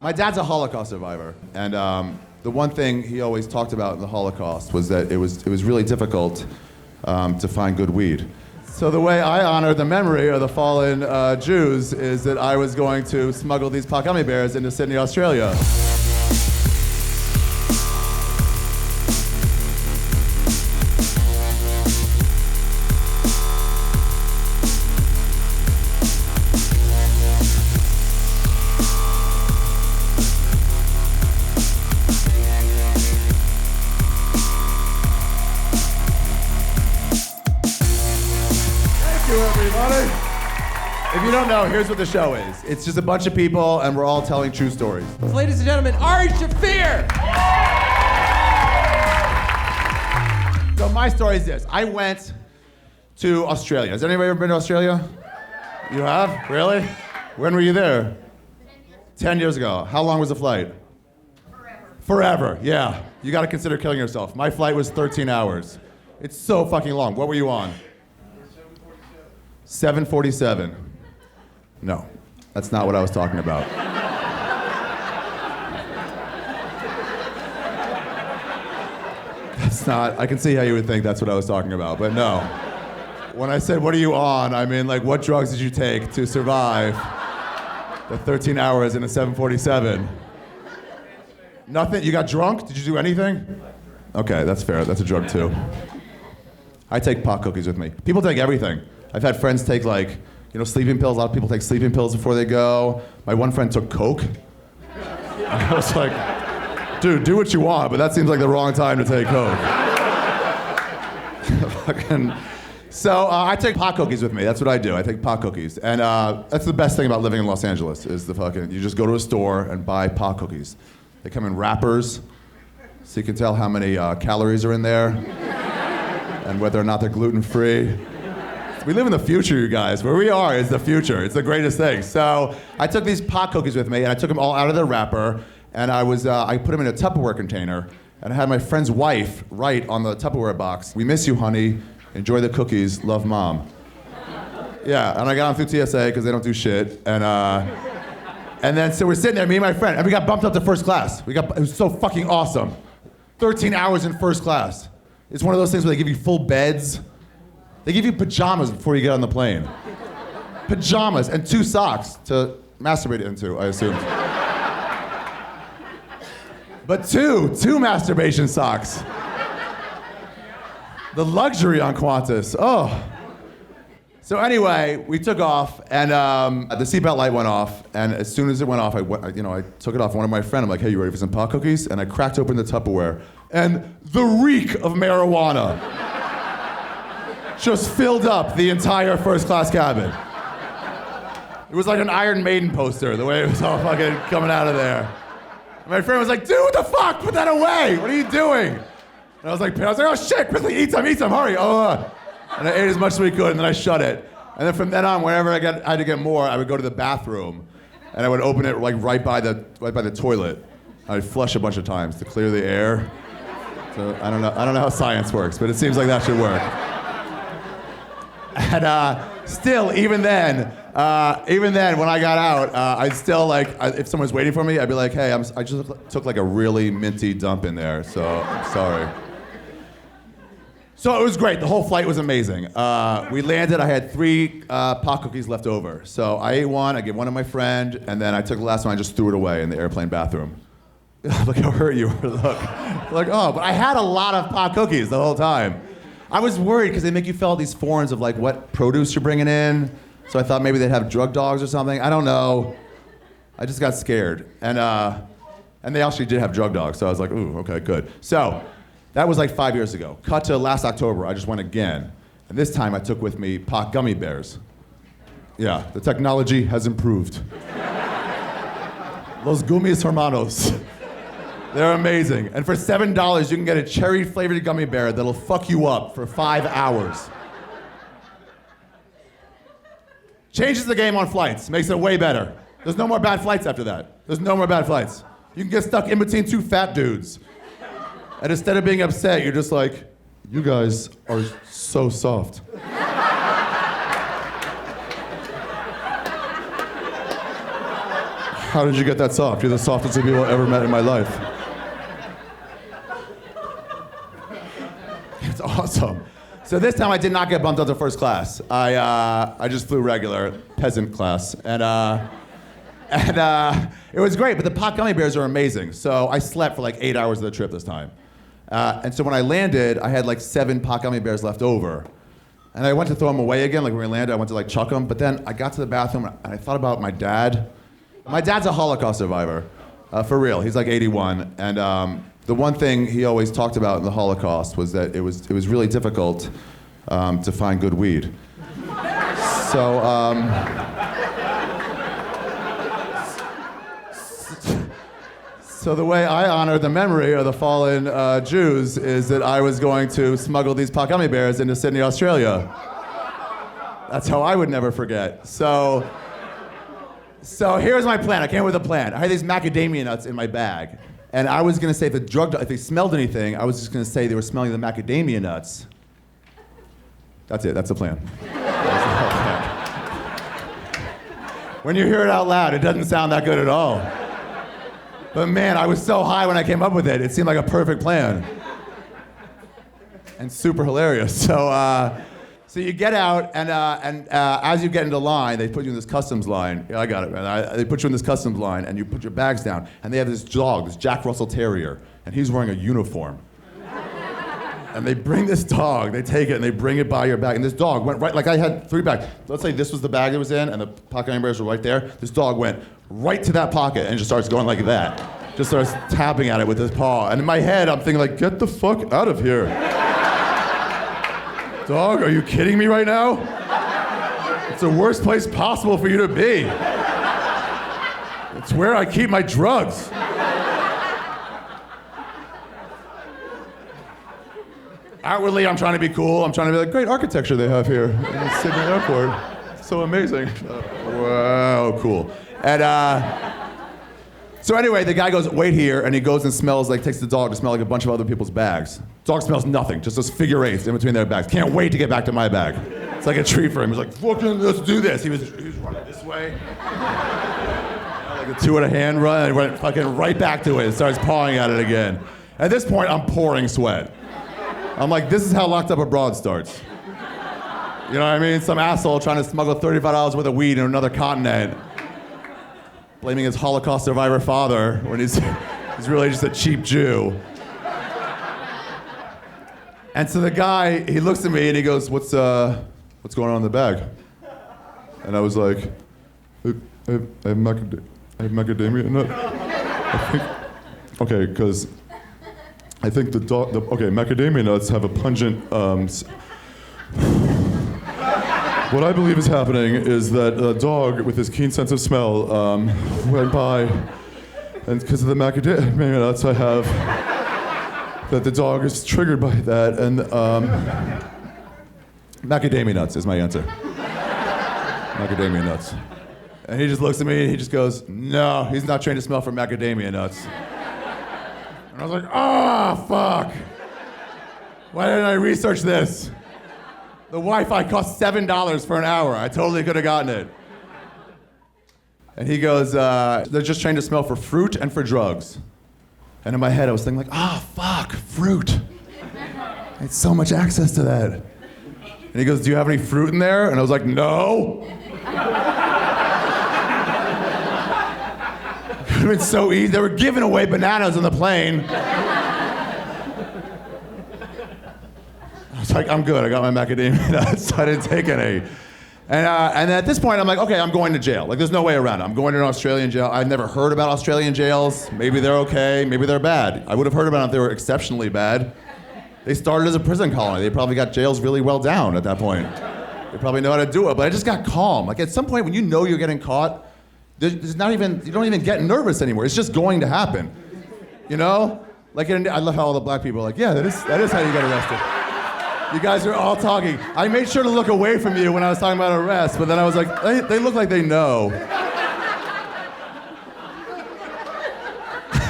My dad's a Holocaust survivor, and the one thing he always talked about in the Holocaust was that it was really difficult to find good weed. So the way I honor the memory of the fallen Jews is that I was going to smuggle these pot gummy bears into Sydney, Australia. If you don't know, here's what the show is. It's just a bunch of people, and we're all telling true stories. Ladies and gentlemen, Ari Shaffir! So my story is this. I went to Australia. Has anybody ever been to Australia? You have? Really? When were you there? 10 years ago. How long was the flight? Forever, yeah. You gotta consider killing yourself. My flight was 13 hours. It's so fucking long. What were you on? 747. No, that's not what I was talking about. That's not, I can see how you would think that's what I was talking about, but no. When I said, what are you on, I mean, like, what drugs did you take to survive the 13 hours in a 747? Nothing? You got drunk? Did you do anything? Okay, that's fair. That's a drug too. I take pot cookies with me. People take everything. I've had friends take, like, sleeping pills. A lot of people take sleeping pills before they go. My one friend took Coke. I was like, dude, do what you want, but that seems like the wrong time to take Coke. So I take pot cookies with me. That's what I do. I take pot cookies. And that's the best thing about living in Los Angeles is you just go to a store and buy pot cookies. They come in wrappers, so you can tell how many calories are in there and whether or not they're gluten-free. We live in the future, you guys. Where we are is the future. It's the greatest thing. So I took these pot cookies with me, and I took them all out of their wrapper, and I put them in a Tupperware container, and I had my friend's wife write on the Tupperware box, "We miss you, honey. Enjoy the cookies. Love, Mom." Yeah, and I got them through TSA because they don't do shit, and then so we're sitting there, me and my friend, and we got bumped up to first class. It was so fucking awesome. 13 hours in first class. It's one of those things where they give you full beds. They give you pajamas before you get on the plane. Pajamas and 2 socks to masturbate into, I assumed. But two masturbation socks. The luxury on Qantas, oh. So anyway, we took off, and the seatbelt light went off, and as soon as it went off, I took it off. One of my friends, I'm like, hey, you ready for some pot cookies? And I cracked open the Tupperware, and the reek of marijuana just filled up the entire first class cabin. It was like an Iron Maiden poster, the way it was all fucking coming out of there. And my friend was like, dude, what the fuck? Put that away. What are you doing? And I was like, oh shit, quickly, eat some, hurry. And I ate as much as we could, and then I shut it. And then from then on, whenever I had to get more, I would go to the bathroom, and I would open it like right by the toilet. I'd flush a bunch of times to clear the air. So I don't know how science works, but it seems like that should work. And still, even then, when I got out, I'd still if someone's waiting for me, I'd be like, hey, I just took like a really minty dump in there, so I'm sorry. So it was great. The whole flight was amazing. We landed. I had 3 pot cookies left over. So I ate one. I gave one to my friend, and then I took the last one. I just threw it away in the airplane bathroom. Look how hurt you were. Look, oh, but I had a lot of pot cookies the whole time. I was worried because they make you fill out these forms of like what produce you're bringing in. So I thought maybe they'd have drug dogs or something. I don't know. I just got scared. And they actually did have drug dogs. So I was like, ooh, okay, good. So that was like 5 years ago. Cut to last October, I just went again. And this time I took with me pot gummy bears. Yeah, the technology has improved. Los gummies hermanos. They're amazing. And for $7, you can get a cherry-flavored gummy bear that'll fuck you up for 5 hours. Changes the game on flights, makes it way better. There's no more bad flights after that. There's no more bad flights. You can get stuck in between 2 fat dudes. And instead of being upset, you're just like, you guys are so soft. How did you get that soft? You're the softest of people I've ever met in my life. It's awesome. So this time I did not get bumped up to first class. I just flew regular, peasant class. And it was great, but the pot gummy bears are amazing. So I slept for like 8 hours of the trip this time. And so when I landed, I had like 7 pot gummy bears left over. And I went to throw them away again, like when we landed, I went to like chuck them. But then I got to the bathroom and I thought about my dad. My dad's a Holocaust survivor, for real. He's like 81. And the one thing he always talked about in the Holocaust was that it was really difficult to find good weed. So the way I honor the memory of the fallen Jews is that I was going to smuggle these pot gummy bears into Sydney, Australia. That's how I would never forget. So here's my plan. I came up with a plan. I had these macadamia nuts in my bag. And I was gonna say if they smelled anything, I was just gonna say they were smelling the macadamia nuts. That's it, that's the plan. When you hear it out loud, it doesn't sound that good at all. But man, I was so high when I came up with it. It seemed like a perfect plan. And super hilarious. So you get out, and as you get into line, they put you in this customs line. Yeah, I got it, man. They put you in this customs line, and you put your bags down, and they have this dog, this Jack Russell Terrier, and he's wearing a uniform. And they bring this dog, they take it, and they bring it by your bag, and this dog went right, like I had 3 bags. Let's say this was the bag it was in, and the pocket gummy bears were right there. This dog went right to that pocket and just starts going like that. Just starts tapping at it with his paw. And in my head, I'm thinking like, get the fuck out of here. Dog, are you kidding me right now? It's the worst place possible for you to be. It's where I keep my drugs. Outwardly, I'm trying to be cool. I'm trying to be like, great architecture they have here in Sydney Airport. It's so amazing. Wow, cool. And so anyway, the guy goes, wait here, and he goes and smells, like takes the dog to smell like a bunch of other people's bags. Dog smells nothing, just those figure 8s in between their bags. Can't wait to get back to my bag. It's like a treat for him. He's like, fucking, let's do this. He was running this way. Like a 2 and a hand run, and he went fucking right back to it and starts pawing at it again. At this point, I'm pouring sweat. I'm like, this is how Locked Up Abroad starts. You know what I mean? Some asshole trying to smuggle $35 worth of weed in another continent, blaming his Holocaust survivor father when he's really just a cheap Jew. And so the guy, he looks at me and he goes, what's going on in the bag? And I was like, I have macadamia nut. Okay, because I think macadamia nuts have a pungent, what I believe is happening is that a dog with his keen sense of smell went by, and because of the macadamia nuts I have, that the dog is triggered by that, and macadamia nuts is my answer. Macadamia nuts. And he just looks at me and he just goes, no, he's not trained to smell for macadamia nuts. And I was like, oh, fuck. Why didn't I research this? The Wi-Fi cost $7 for an hour. I totally could have gotten it. And he goes, they're just trained to smell for fruit and for drugs. And in my head, I was thinking like, fuck, fruit. I had so much access to that. And he goes, do you have any fruit in there? And I was like, no. It could have been so easy. They were giving away bananas on the plane. I was like, I'm good. I got my macadamia nuts. I didn't take any. And at this point, I'm like, okay, I'm going to jail. Like, there's no way around it. I'm going to an Australian jail. I've never heard about Australian jails. Maybe they're okay. Maybe they're bad. I would have heard about them if they were exceptionally bad. They started as a prison colony. They probably got jails really well down at that point. They probably know how to do it. But I just got calm. Like, at some point, when you know you're getting caught, there's not even, you don't even get nervous anymore. It's just going to happen. You know? Like, I love how all the black people are like, yeah, that is how you get arrested. You guys are all talking. I made sure to look away from you when I was talking about arrest, but then I was like, they look like they know.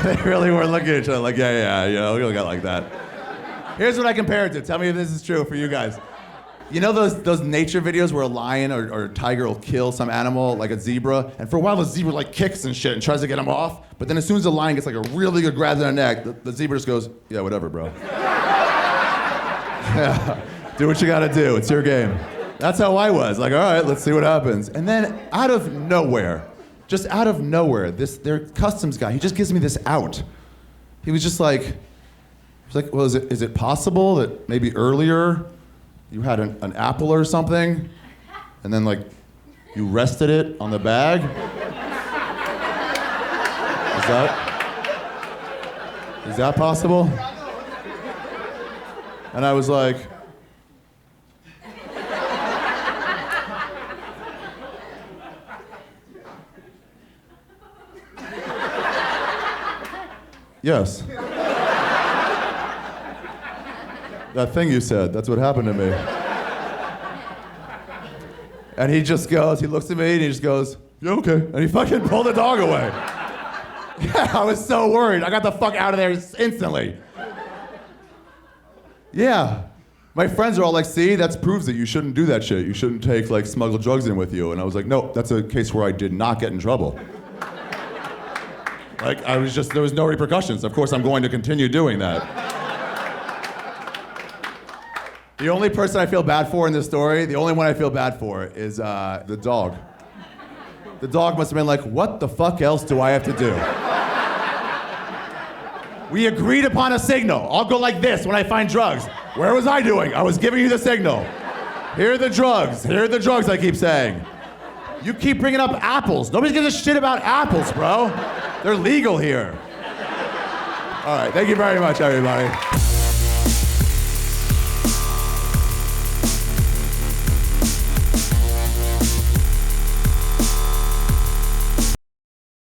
They really were looking at each other like, yeah, you know, we look at like that. Here's what I compare it to. Tell me if this is true for you guys. You know those nature videos where a lion or a tiger will kill some animal, like a zebra, and for a while the zebra like kicks and shit and tries to get him off, but then as soon as the lion gets like a really good grab in the neck, the zebra just goes, yeah, whatever, bro. Yeah, do what you gotta do, it's your game. That's how I was, like, all right, let's see what happens. And then out of nowhere, just out of nowhere, their customs guy, he just gives me this out. He was just like, well, is it possible that maybe earlier you had an apple or something, and then like you rested it on the bag? Is that possible? And I was like, yes. That thing you said, that's what happened to me. And he just goes, he looks at me and he just goes, yeah, okay. And he fucking pulled the dog away. Yeah, I was so worried. I got the fuck out of there instantly. Yeah. My friends are all like, see, that proves that you shouldn't do that shit. You shouldn't take like smuggled drugs in with you. And I was like, no, that's a case where I did not get in trouble. Like, there was no repercussions. Of course, I'm going to continue doing that. The only person I feel bad for in this story, the only one I feel bad for is the dog. The dog must have been like, what the fuck else do I have to do? We agreed upon a signal. I'll go like this when I find drugs. Where was I doing? I was giving you the signal. Here are the drugs. Here are the drugs, I keep saying. You keep bringing up apples. Nobody gives a shit about apples, bro. They're legal here. All right, thank you very much, everybody.